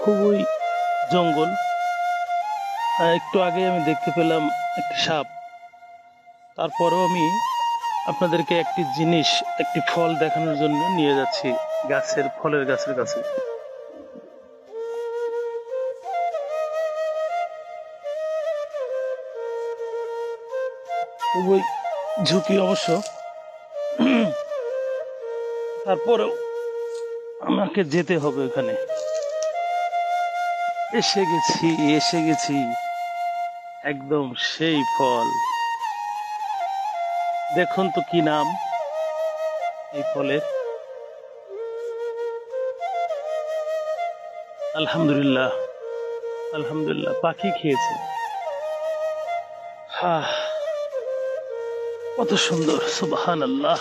খুবই জঙ্গল। একটু আগে আমি দেখতে পেলাম একটি সাপ। তারপরেও আমি আপনাদেরকে একটি জিনিস, একটি ফল দেখানোর জন্য নিয়ে যাচ্ছি ফলের গাছের কাছে। খুবই ঝুঁকি অবশ্য, তারপরেও আমাকে যেতে হবে ওখানে। এসে গেছি একদম সেই ফল। দেখুন তো কি নাম এই ফলের। আলহামদুলিল্লাহ, আলহামদুলিল্লাহ, পাখি খেয়েছে। কত সুন্দর, সুবহানাল্লাহ।